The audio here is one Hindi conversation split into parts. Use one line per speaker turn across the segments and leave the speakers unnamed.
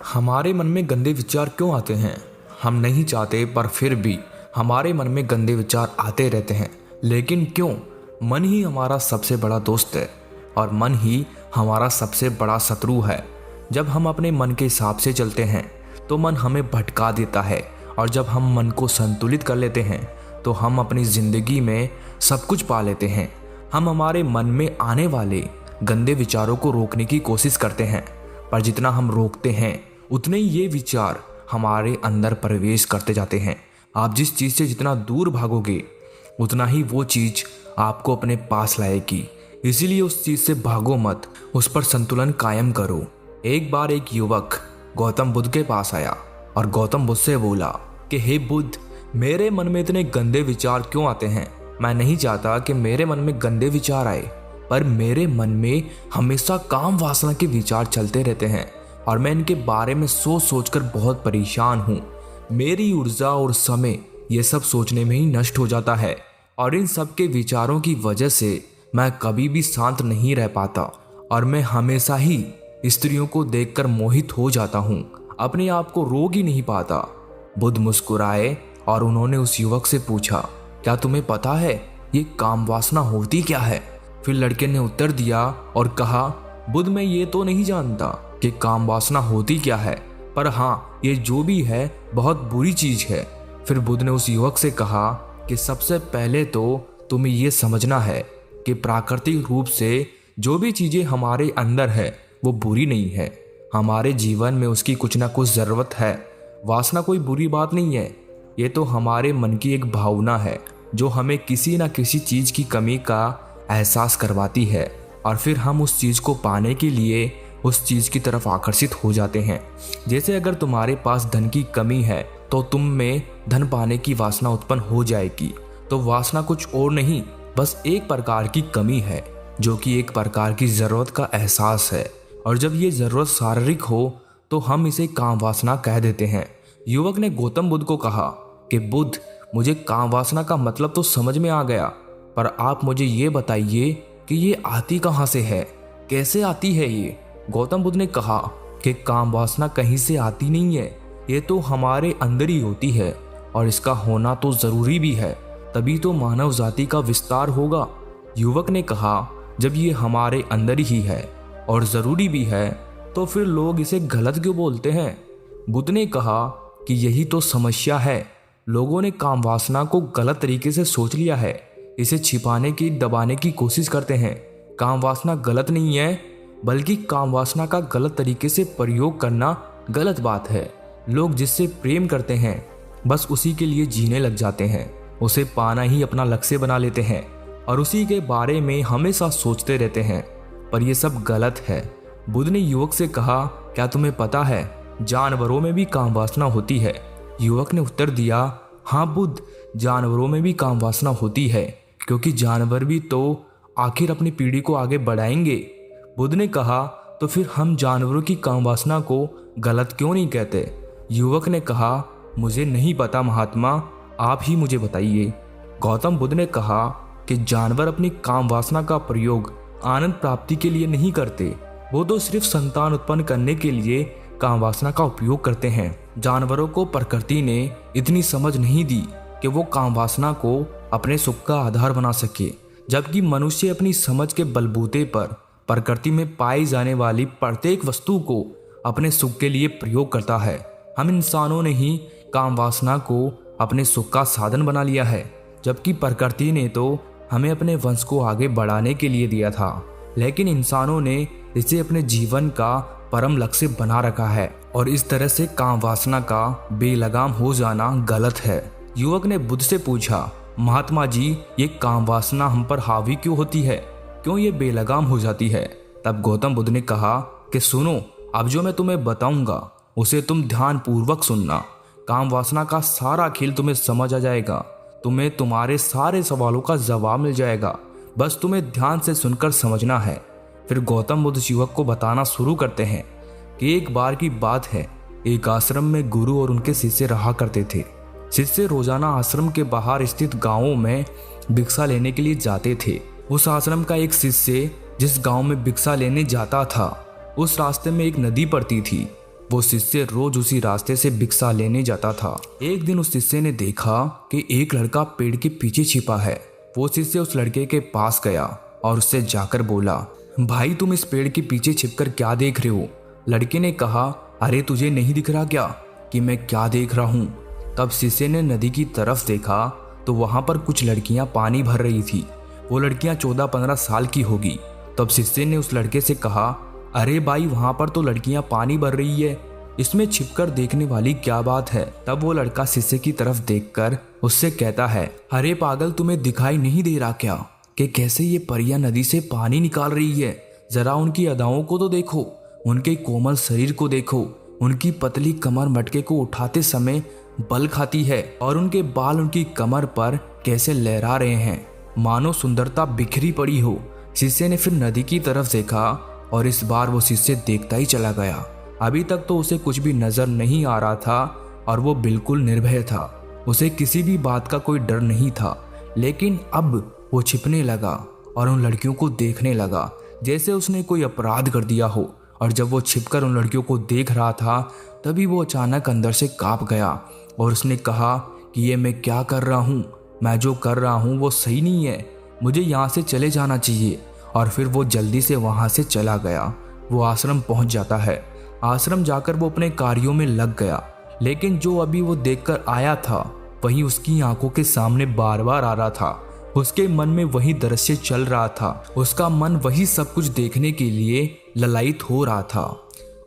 हमारे मन में गंदे विचार क्यों आते हैं? हम नहीं चाहते पर फिर भी हमारे मन में गंदे विचार आते रहते हैं। लेकिन क्यों? मन ही हमारा सबसे बड़ा दोस्त है और मन ही हमारा सबसे बड़ा शत्रु है। जब हम अपने मन के हिसाब से चलते हैं तो मन हमें भटका देता है, और जब हम मन को संतुलित कर लेते हैं तो हम अपनी ज़िंदगी में सब कुछ पा लेते हैं। हम हमारे मन में आने वाले गंदे विचारों को रोकने की कोशिश करते हैं, पर जितना हम रोकते हैं उतने ही ये विचार हमारे अंदर प्रवेश करते जाते हैं। आप जिस चीज़ से जितना दूर भागोगे उतना ही वो चीज़ आपको अपने पास लाएगी। इसीलिए उस चीज़ से भागो मत, उस पर संतुलन कायम करो। एक बार एक युवक गौतम बुद्ध के पास आया और गौतम बुद्ध से बोला कि हे बुद्ध, मेरे मन में इतने गंदे विचार क्यों आते हैं? मैं नहीं चाहता कि मेरे मन में गंदे विचार आए, पर मेरे मन में हमेशा काम वासना के विचार चलते रहते हैं और मैं इनके बारे में सोच सोच कर बहुत परेशान हूँ। मेरी ऊर्जा और समय ये सब सोचने में ही नष्ट हो जाता है, और इन सब के विचारों की वजह से मैं कभी भी शांत नहीं रह पाता और मैं हमेशा ही स्त्रियों को देखकर मोहित हो जाता हूँ, अपने आप को रोक ही नहीं पाता। बुद्ध मुस्कुराए और उन्होंने उस युवक से पूछा, क्या तुम्हें पता है ये काम वासना होती क्या है? फिर लड़के ने उत्तर दिया और कहा, बुद्ध, मैं ये तो नहीं जानता कि काम वासना होती क्या है, पर हाँ, ये जो भी है बहुत बुरी चीज है। फिर बुद्ध ने उस युवक से कहा कि सबसे पहले तो तुम्हें ये समझना है कि प्राकृतिक रूप से जो भी चीजें हमारे अंदर है वो बुरी नहीं है। हमारे जीवन में उसकी कुछ ना कुछ जरूरत है। वासना कोई बुरी बात नहीं है, ये तो हमारे मन की एक भावना है जो हमें किसी न किसी चीज की कमी का एहसास करवाती है, और फिर हम उस चीज को पाने के लिए उस चीज की तरफ आकर्षित हो जाते हैं। जैसे अगर तुम्हारे पास धन की कमी है तो तुम में धन पाने की वासना उत्पन्न हो जाएगी। तो वासना कुछ और नहीं, बस एक प्रकार की कमी है जो कि एक प्रकार की जरूरत का एहसास है, और जब ये जरूरत शारीरिक हो तो हम इसे काम वासना कह देते हैं। युवक ने गौतम बुद्ध को कहा कि बुद्ध, मुझे काम वासना का मतलब तो समझ में आ गया, पर आप मुझे ये बताइए कि ये आती कहाँ से है, कैसे आती है ये? गौतम बुद्ध ने कहा कि काम वासना कहीं से आती नहीं है, ये तो हमारे अंदर ही होती है, और इसका होना तो जरूरी भी है, तभी तो मानव जाति का विस्तार होगा। युवक ने कहा, जब ये हमारे अंदर ही है और जरूरी भी है तो फिर लोग इसे गलत क्यों बोलते हैं? बुद्ध ने कहा कि यही तो समस्या है, लोगों ने काम वासना को गलत तरीके से सोच लिया है, इसे छिपाने की दबाने की कोशिश करते हैं। काम वासना गलत नहीं है, बल्कि काम वासना का गलत तरीके से प्रयोग करना गलत बात है। लोग जिससे प्रेम करते हैं बस उसी के लिए जीने लग जाते हैं, उसे पाना ही अपना लक्ष्य बना लेते हैं और उसी के बारे में हमेशा सोचते रहते हैं, पर यह सब गलत है। बुद्ध ने युवक से कहा, क्या तुम्हें पता है जानवरों में भी काम वासना होती है? युवक ने उत्तर दिया, हाँ बुद्ध, जानवरों में भी काम वासना होती है, क्योंकि जानवर भी तो आखिर अपनी पीढ़ी को आगे बढ़ाएंगे। बुद्ध ने कहा, तो फिर हम जानवरों की काम वासना को गलत क्यों नहीं कहते? युवक ने कहा, मुझे नहीं पता महात्मा, आप ही मुझे बताइए। गौतम बुद्ध ने कहा कि जानवर अपनी काम वासना का प्रयोग आनंद प्राप्ति के लिए नहीं करते, वो तो सिर्फ संतान उत्पन्न करने के लिए काम वासना का उपयोग करते हैं। जानवरों को प्रकृति ने इतनी समझ नहीं दी कि वो काम वासना को अपने सुख का आधार बना सके, जबकि मनुष्य अपनी समझ के बलबूते पर प्रकृति में पाई जाने वाली प्रत्येक वस्तु को अपने सुख के लिए प्रयोग करता है। हम इंसानों ने ही काम वासना को अपने सुख का साधन बना लिया है, जबकि प्रकृति ने तो हमें अपने वंश को आगे बढ़ाने के लिए दिया था, लेकिन इंसानों ने इसे अपने जीवन का परम लक्ष्य बना रखा है, और इस तरह से काम वासना का बेलगाम हो जाना गलत है। युवक ने बुद्ध से पूछा, महात्मा जी, ये काम वासना हम पर हावी क्यों होती है, क्यों ये बेलगाम हो जाती है? तब गौतम बुद्ध ने कहा कि सुनो, अब जो मैं तुम्हें बताऊंगा उसे तुम ध्यान पूर्वक सुनना। काम वासना का सारा खेल तुम्हें समझ आ जाएगा, तुम्हें तुम्हारे सारे सवालों का जवाब मिल जाएगा, बस तुम्हें ध्यान से सुनकर समझना है। फिर गौतम बुद्ध युवक को बताना शुरू करते हैं कि एक बार की बात है, एक आश्रम में गुरु और उनके शिष्य रहा करते थे। शिष्य रोजाना आश्रम के बाहर स्थित गांवों में भिक्षा लेने के लिए जाते थे। उस आश्रम का एक शिष्य जिस गांव में भिक्षा लेने जाता था, उस रास्ते में एक नदी पड़ती थी। वो शिष्य रोज उसी रास्ते से भिक्षा लेने जाता था। एक दिन उस शिष्य ने देखा कि एक लड़का पेड़ के पीछे छिपा है। वो शिष्य उस लड़के के पास गया और उससे जाकर बोला, भाई तुम इस पेड़ के पीछे छिपकर क्या देख रहे हो? लड़के ने कहा, अरे तुझे नहीं दिख रहा क्या कि मैं क्या देख रहा हूँ? तब शिष्य ने नदी की तरफ देखा तो वहां पर कुछ लड़कियां पानी भर रही थी। वो लड़कियां 14-15 साल की होगी। तब शिष्य ने उस लड़के से कहा, अरे भाई वहां पर तो लड़कियां पानी भर रही है, इसमें छिपकर देखने वाली क्या बात है? तब वो लड़का शिष्य की तरफ देखकर उससे कहता है, अरे पागल तुम्हें दिखाई नहीं दे रहा क्या कि कैसे ये परियां नदी से पानी निकाल रही है? जरा उनकी अदाओं को तो देखो, उनके कोमल शरीर को देखो, उनकी पतली कमर मटके को उठाते समय बल खाती है और उनके बाल उनकी कमर पर कैसे लहरा रहे हैं, मानो सुंदरता बिखरी पड़ी हो। शिष्य ने फिर नदी की तरफ देखा और इस बार वो शिष्य देखता ही चला गया। अभी तक तो उसे कुछ भी नजर नहीं आ रहा था और वो बिल्कुल निर्भय था। उसे किसी भी बात का कोई डर नहीं था। लेकिन अब वो छिपने लगा और उन लड़कियों को देखने लगा जैसे उसने कोई अपराध कर दिया हो। और जब वो छिपकर उन लड़कियों को देख रहा था तभी वो अचानक अंदर से कांप गया और उसने कहा कि ये मैं क्या कर रहा हूँ? मैं जो कर रहा हूँ वो सही नहीं है, मुझे यहाँ से चले जाना चाहिए। और फिर वो जल्दी से वहाँ से चला गया। वो आश्रम पहुँच जाता है। आश्रम जाकर वो अपने कार्यों में लग गया। लेकिन जो अभी वो देखकर आया था वही उसकी आंखों के सामने बार बार आ रहा था। उसके मन में वही दृश्य चल रहा था। उसका मन वही सब कुछ देखने के लिए ललायित हो रहा था।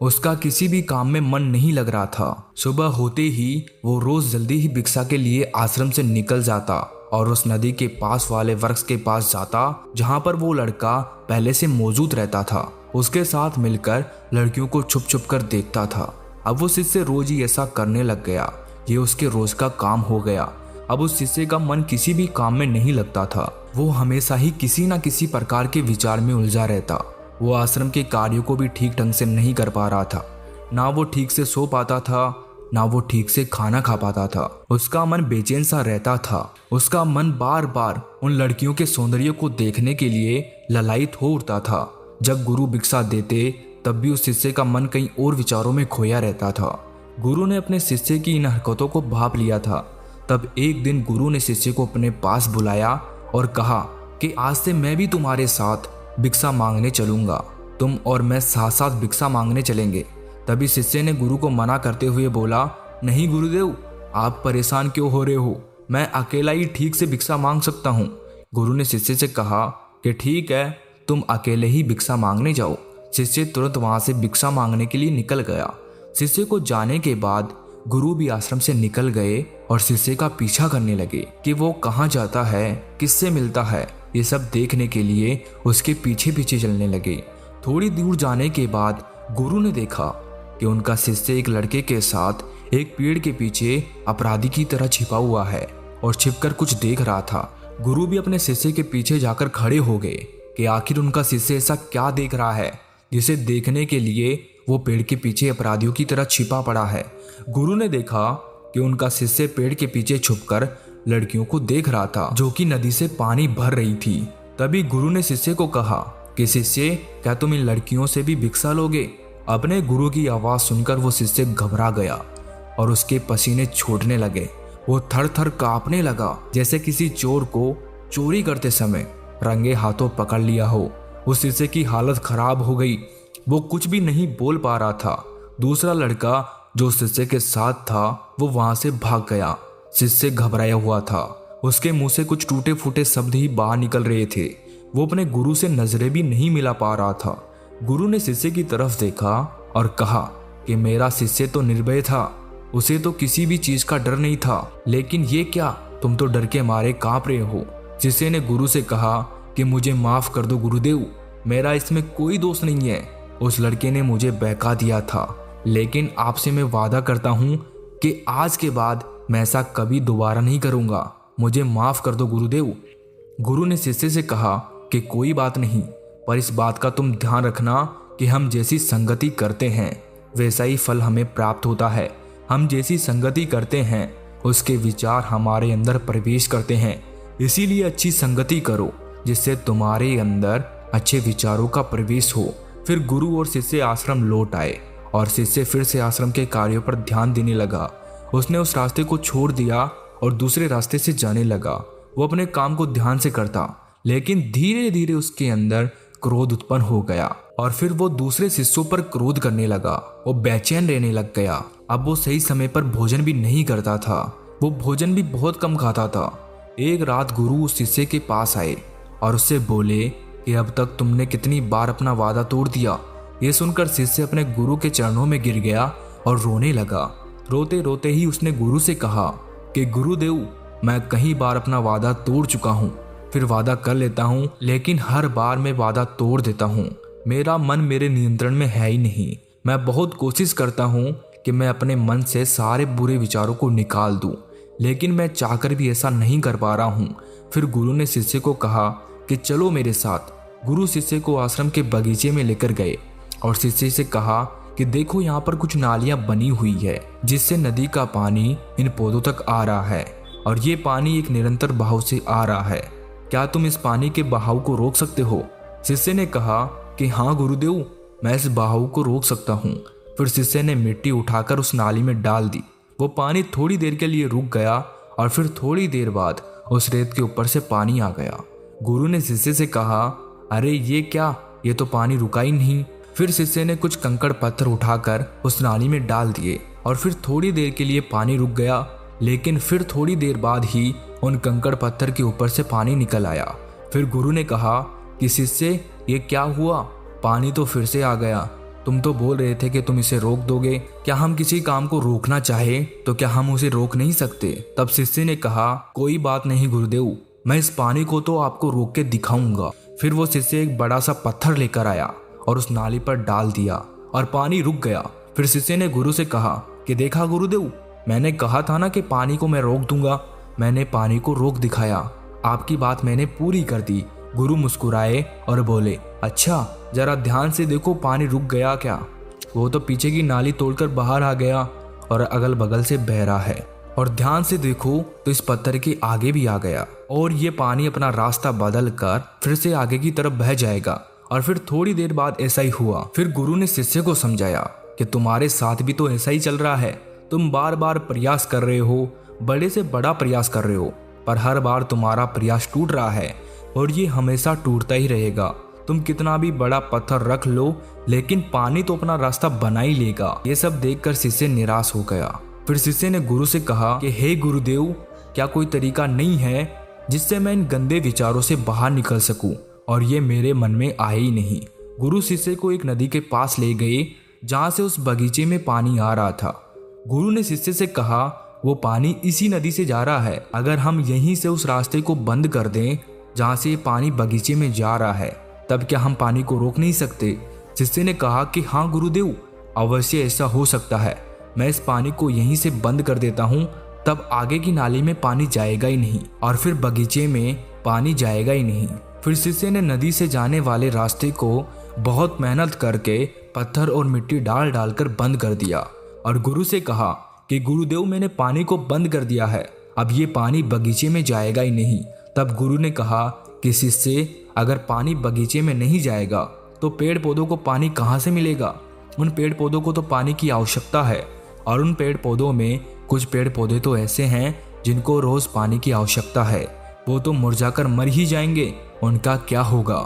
उसका किसी भी काम में मन नहीं लग रहा था। सुबह होते ही वो रोज जल्दी ही भिक्षा के लिए आश्रम से निकल जाता और उस नदी के पास वाले वृक्ष के पास जाता जहाँ पर वो लड़का पहले से मौजूद रहता था। उसके साथ मिलकर लड़कियों को छुप छुप कर देखता था। अब वो शिष्य रोज ही ऐसा करने लग गया। ये उसके रोज का काम हो गया। अब उस शिष्य का मन किसी भी काम में नहीं लगता था। वो हमेशा ही किसी न किसी प्रकार के विचार में उलझा रहता। वो आश्रम के कार्यों को भी ठीक ढंग से नहीं कर पा रहा था। ना वो ठीक से सो पाता था, ना वो ठीक से खाना खा पाता था। उसका मन बेचैन सा रहता था। उसका मन बार बार उन लड़कियों के सौंदर्य को देखने के लिए ललायित हो उठता था। जब गुरु भिक्षा देते तब भी उस शिष्य का मन कहीं और विचारों में खोया रहता था। गुरु ने अपने शिष्य की इन हरकतों को भांप लिया था। तब एक दिन गुरु ने शिष्य को अपने पास बुलाया और कहा कि आज से मैं भी तुम्हारे साथ भिक्षा मांगने चलूंगा। तुम और मैं साथ साथ भिक्षा मांगने चलेंगे। तभी शिष्य ने गुरु को मना करते हुए बोला, नहीं गुरुदेव, आप परेशान क्यों हो रहे हो? मैं अकेला ही ठीक से भिक्षा मांग सकता हूँ। गुरु ने शिष्य से कहा कि ठीक है, तुम अकेले ही भिक्षा मांगने जाओ। शिष्य तुरंत वहां से भिक्षा मांगने के लिए निकल गया। शिष्य को जाने के बाद गुरु भी आश्रम से निकल गए और शिष्य का पीछा करने लगे कि वो कहाँ जाता है, किससे मिलता है। ये सब देखने के लिए उसके पीछे पीछे चलने लगे। थोड़ी दूर जाने के बाद गुरु ने देखा कि उनका शिष्य एक लड़के के साथ एक पेड़ के पीछे अपराधी की तरह छिपा हुआ है और छिपकर कुछ देख रहा था। गुरु भी अपने शिष्य के पीछे जाकर खड़े हो गए कि आखिर उनका शिष्य ऐसा क्या देख रहा है जिसे देखने के लिए वो पेड़ के पीछे अपराधियों की तरह छिपा पड़ा है। गुरु ने देखा कि उनका शिष्य पेड़ के पीछे छुपकर लड़कियों को देख रहा था जो कि नदी से पानी भर रही थी। तभी गुरु ने शिष्य को कहा कि शिष्य, क्या तुम इन लड़कियों से भी भिक्षा लोगे? अपने गुरु की आवाज सुनकर वो शिष्य घबरा गया और उसके पसीने छूटने लगे। वो थर थर कांपने लगा जैसे किसी चोर को चोरी करते समय रंगे हाथों पकड़ लिया हो। उस शिष्य की हालत खराब हो गई। वो कुछ भी नहीं बोल पा रहा था। दूसरा लड़का जो शिष्य के साथ था वो वहां से भाग गया। शिष्य घबराया हुआ था। उसके मुंह से कुछ टूटे फूटे शब्द ही बाहर निकल रहे थे। वो अपने गुरु से नजरें भी नहीं मिला पा रहा था। गुरु ने शिष्य की तरफ देखा और कहा कि मेरा शिष्य तो निर्भय था, उसे तो किसी भी चीज का डर नहीं था, लेकिन ये क्या, तुम तो डर के मारे कांप रहे हो। शिष्य ने गुरु से कहा कि मुझे माफ कर दो गुरुदेव, मेरा इसमें कोई दोष नहीं है। उस लड़के ने मुझे बहका दिया था, लेकिन आपसे मैं वादा करता हूँ कि आज के बाद मैं ऐसा कभी दोबारा नहीं करूँगा। मुझे माफ कर दो गुरुदेव। गुरु ने शिष्य से कहा कि कोई बात नहीं, पर इस बात का तुम ध्यान रखना कि हम जैसी संगति करते हैं वैसा ही फल हमें प्राप्त होता है। हम जैसी संगति करते हैं उसके विचार हमारे अंदर प्रवेश करते हैं। इसीलिए अच्छी संगति करो जिससे तुम्हारे अंदर अच्छे विचारों का प्रवेश हो। फिर गुरु और शिष्य आश्रम लौट आए और शिष्य फिर से आश्रम के कार्यों पर ध्यान देने लगा। उसने उस रास्ते को छोड़ दिया और दूसरे रास्ते से जाने लगा। वो अपने काम को ध्यान से करता, लेकिन धीरे धीरे उसके अंदर क्रोध उत्पन्न हो गया और फिर वो दूसरे शिष्यों पर क्रोध करने लगा। वो बेचैन रहने लग गया। अब वो सही समय पर भोजन भी नहीं करता था। वो भोजन भी बहुत कम खाता था। एक रात गुरु उस शिष्य के पास आए और उससे बोले कि अब तक तुमने कितनी बार अपना वादा तोड़ दिया। ये सुनकर शिष्य अपने गुरु के चरणों में गिर गया और रोने लगा। रोते रोते ही उसने गुरु से कहा कि गुरुदेव, मैं कई बार अपना वादा तोड़ चुका हूँ, फिर वादा कर लेता हूँ, लेकिन हर बार मैं वादा तोड़ देता हूँ। मेरा मन मेरे नियंत्रण में है ही नहीं। मैं बहुत कोशिश करता हूँ कि मैं अपने मन से सारे बुरे विचारों को निकाल दूँ, लेकिन मैं चाहकर भी ऐसा नहीं कर पा रहा हूँ। फिर गुरु ने शिष्य को कहा कि चलो मेरे साथ। गुरु शिष्य को आश्रम के बगीचे में लेकर गए और शिष्य से कहा कि देखो, यहाँ पर कुछ नालियां बनी हुई है जिससे नदी का पानी इन पौधों तक आ रहा है और ये पानी एक निरंतर बहाव से आ रहा है। क्या तुम इस पानी के बहाव को रोक सकते हो? शिष्य ने कहा कि हाँ गुरुदेव, मैं इस बहाव को रोक सकता हूँ। फिर शिष्य ने मिट्टी उठाकर उस नाली में डाल दी। वो पानी थोड़ी देर के लिए रुक गया और फिर थोड़ी देर बाद उस रेत के ऊपर से पानी आ गया। गुरु ने शिष्य से कहा, अरे ये क्या, ये तो पानी रुका ही नहीं। फिर शिष्य ने कुछ कंकड़ पत्थर उठाकर उस नाली में डाल दिए और फिर थोड़ी देर के लिए पानी रुक गया, लेकिन फिर थोड़ी देर बाद ही उन कंकड़ पत्थर के ऊपर से पानी निकल आया। फिर गुरु ने कहा कि शिष्य, ये क्या हुआ? पानी तो फिर से आ गया। तुम तो बोल रहे थे कि तुम इसे रोक दोगे। क्या हम किसी काम को रोकना चाहे तो क्या हम उसे रोक नहीं सकते? तब शिष्य ने कहा, कोई बात नहीं गुरुदेव, मैं इस पानी को तो आपको रोक के दिखाऊंगा। फिर वो शिष्य एक बड़ा सा पत्थर लेकर आया और उस नाली पर डाल दिया और पानी रुक गया। फिर शिष्य ने गुरु से कहा कि देखा गुरुदेव, मैंने कहा था ना कि पानी को मैं रोक दूंगा। मैंने पानी को रोक दिखाया। आपकी बात मैंने पूरी कर दी। गुरु मुस्कुराए और बोले, अच्छा जरा ध्यान से देखो, पानी रुक गया क्या? वो तो पीछे की नाली तोड़कर बाहर आ गया और अगल बगल से बह रहा है। और ध्यान से देखो तो इस पत्थर के आगे भी आ गया और ये पानी अपना रास्ता बदल कर फिर से आगे की तरफ बह जाएगा। और फिर थोड़ी देर बाद ऐसा ही हुआ। फिर गुरु ने शिष्य को समझाया कि तुम्हारे साथ भी तो ऐसा ही चल रहा है। तुम बार बार प्रयास कर रहे हो, बड़े से बड़ा प्रयास कर रहे हो, पर हर बार तुम्हारा प्रयास टूट रहा है और ये हमेशा टूटता ही रहेगा। तुम कितना भी बड़ा पत्थर रख लो, लेकिन पानी तो अपना रास्ता बना ही लेगा। ये सब देखकर शिष्य निराश हो गया। फिर शिष्य ने गुरु से कहा कि हे गुरुदेव, क्या कोई तरीका नहीं है जिससे मैं इन गंदे विचारों से बाहर निकल सकूं? और ये मेरे मन में आए ही नहीं। गुरु शिष्य को एक नदी के पास ले गए जहां से उस बगीचे में पानी आ रहा था। गुरु ने शिष्य से कहा, वो पानी इसी नदी से जा रहा है। अगर हम यहीं से उस रास्ते को बंद कर दें जहां से ये पानी बगीचे में जा रहा है, तब क्या हम पानी को रोक नहीं सकते? शिष्य ने कहा कि हाँ गुरुदेव, अवश्य ऐसा हो सकता है। मैं इस पानी को यहीं से बंद कर देता हूँ, तब आगे की नाली में पानी जाएगा ही नहीं और फिर बगीचे में पानी जाएगा ही नहीं। फिर शिष्य ने नदी से जाने वाले रास्ते को बहुत मेहनत करके पत्थर और मिट्टी डाल डालकर बंद कर दिया और गुरु से कहा कि गुरुदेव, मैंने पानी को बंद कर दिया है, अब ये पानी बगीचे में जाएगा ही नहीं। तब गुरु ने कहा कि शिष्य, अगर पानी बगीचे में नहीं जाएगा तो पेड़ पौधों को पानी कहाँ से मिलेगा? उन पेड़ पौधों को तो पानी की आवश्यकता है और उन पेड़ पौधों में कुछ पेड़ पौधे तो ऐसे हैं जिनको रोज पानी की आवश्यकता है। वो तो मुरझाकर मर ही जाएंगे, उनका क्या होगा?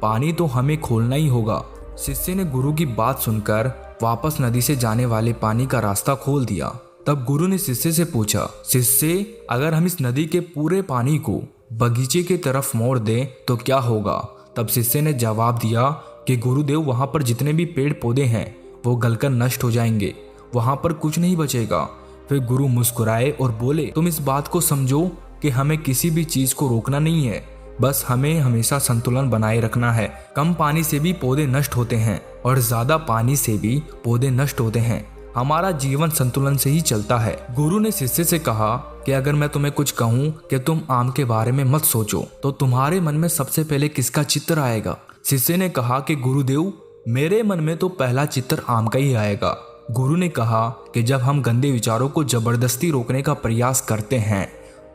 पानी तो हमें खोलना ही होगा। शिष्य ने गुरु की बात सुनकर वापस नदी से जाने वाले पानी का रास्ता खोल दिया। तब गुरु ने शिष्य से पूछा, शिष्य, अगर हम इस नदी के पूरे पानी को बगीचे की तरफ मोड़ दें तो क्या होगा? तब शिष्य ने जवाब दिया कि गुरुदेव, वहां पर जितने भी पेड़ पौधे हैं वो गलकर नष्ट हो जाएंगे, वहां पर कुछ नहीं बचेगा। फिर गुरु मुस्कुराए और बोले, तुम इस बात को समझो कि हमें किसी भी चीज को रोकना नहीं है, बस हमें हमेशा संतुलन बनाए रखना है। कम पानी से भी पौधे नष्ट होते हैं और ज्यादा पानी से भी पौधे नष्ट होते हैं। हमारा जीवन संतुलन से ही चलता है। गुरु ने शिष्य से कहा कि अगर मैं तुम्हें कुछ कहूँ कि तुम आम के बारे में मत सोचो, तो तुम्हारे मन में सबसे पहले किसका चित्र आएगा? शिष्य ने कहा कि गुरुदेव, मेरे मन में तो पहला चित्र आम का ही आएगा। गुरु ने कहा कि जब हम गंदे विचारों को जबरदस्ती रोकने का प्रयास करते हैं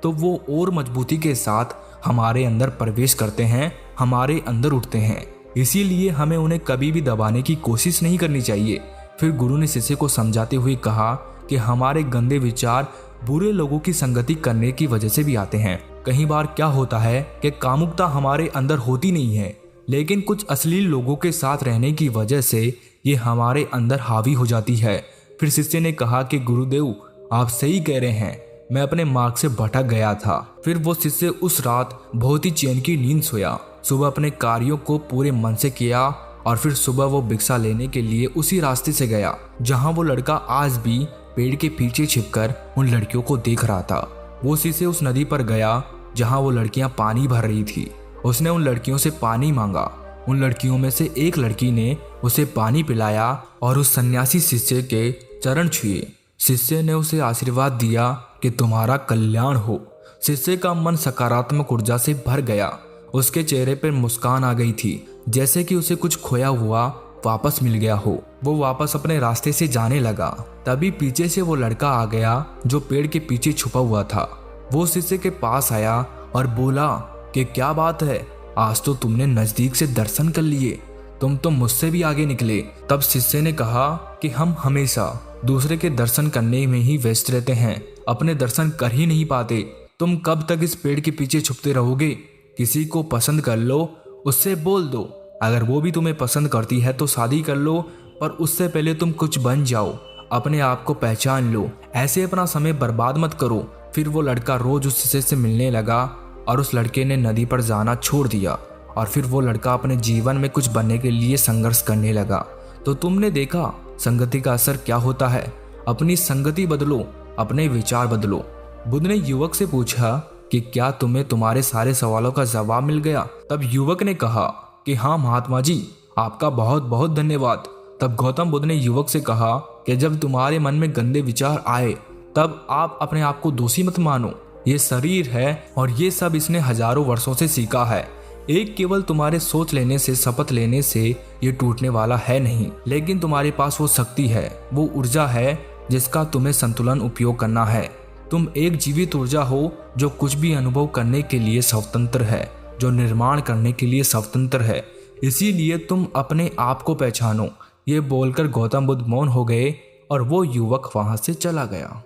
तो वो और मजबूती के साथ हमारे अंदर प्रवेश करते हैं, हमारे अंदर उठते हैं। इसीलिए हमें उन्हें कभी भी दबाने की कोशिश नहीं करनी चाहिए। फिर गुरु ने शिष्य को समझाते हुए कहा कि हमारे गंदे विचार बुरे लोगों की संगति करने की वजह से भी आते हैं। कई बार क्या होता है कि कामुकता हमारे अंदर होती नहीं है, लेकिन कुछ अश्लील लोगों के साथ रहने की वजह से ये हमारे अंदर हावी हो जाती है। फिर शिष्य ने कहा कि गुरुदेव आप सही कह रहे हैं, मैं अपने मार्ग से भटक गया था। फिर वो शिष्य उस रात बहुत ही चैन की नींद सोया। सुबह अपने कार्यों को पूरे मन से किया और फिर सुबह वो भिक्षा लेने के लिए उसी रास्ते से गया जहां वो लड़का आज भी पेड़ के पीछे छिपकर उन लड़कियों को देख रहा था। वो शिष्य उस नदी पर गया जहां वो लड़कियां पानी भर रही थी। उसने उन लड़कियों से पानी मांगा। उन लड़कियों में से एक लड़की ने उसे पानी पिलाया और उस सन्यासी शिष्य के चरण छुए। शिष्य ने उसे आशीर्वाद दिया कि तुम्हारा कल्याण हो। शिष्य का मन सकारात्मक ऊर्जा से भर गया। उसके चेहरे पर मुस्कान आ गई थी, जैसे कि उसे कुछ खोया हुआ वापस मिल गया हो। वो वापस अपने रास्ते से जाने लगा। तभी पीछे से वो लड़का आ गया जो पेड़ के पीछे छुपा हुआ था। वो शिष्य के पास आया और बोला कि क्या बात है, आज तो तुमने नजदीक से दर्शन कर लिए, तुम तो मुझसे भी आगे निकले। तब शिष्य ने कहा कि हम हमेशा दूसरे के दर्शन करने में ही व्यस्त रहते हैं, अपने दर्शन कर ही नहीं पाते। तुम कब तक इस पेड़ के पीछे छुपते रहोगे? किसी को पसंद कर लो, उससे बोल दो, अगर वो भी तुम्हें पसंद करती है तो शादी कर लो, पर उससे पहले तुम कुछ बन जाओ, अपने आप को पहचान लो, ऐसे अपना समय बर्बाद मत करो। फिर वो लड़का रोज उस शिष्य से मिलने लगा और उस लड़के ने नदी पर जाना छोड़ दिया और फिर वो लड़का अपने जीवन में कुछ बनने के लिए संघर्ष करने लगा। तो तुमने देखा संगति का असर क्या होता है। अपनी संगति बदलो, अपने विचार बदलो। बुद्ध ने युवक से पूछा कि क्या तुम्हें तुम्हारे सारे सवालों का जवाब मिल गया? तब युवक ने कहा कि हाँ महात्मा जी, आपका बहुत बहुत धन्यवाद। तब गौतम बुद्ध ने युवक से कहा कि जब तुम्हारे मन में गंदे विचार आए तब आप अपने आप को दोषी मत मानो। ये शरीर है और ये सब इसने हजारों वर्षों से सीखा है। एक केवल तुम्हारे सोच लेने से, शपथ लेने से ये टूटने वाला है नहीं, लेकिन तुम्हारे पास वो शक्ति है, वो ऊर्जा है जिसका तुम्हें संतुलन उपयोग करना है। तुम एक जीवित ऊर्जा हो जो कुछ भी अनुभव करने के लिए स्वतंत्र है, जो निर्माण करने के लिए स्वतंत्र है। इसीलिए तुम अपने आप को पहचानो। ये बोलकर गौतम बुद्ध मौन हो गए और वो युवक वहां से चला गया।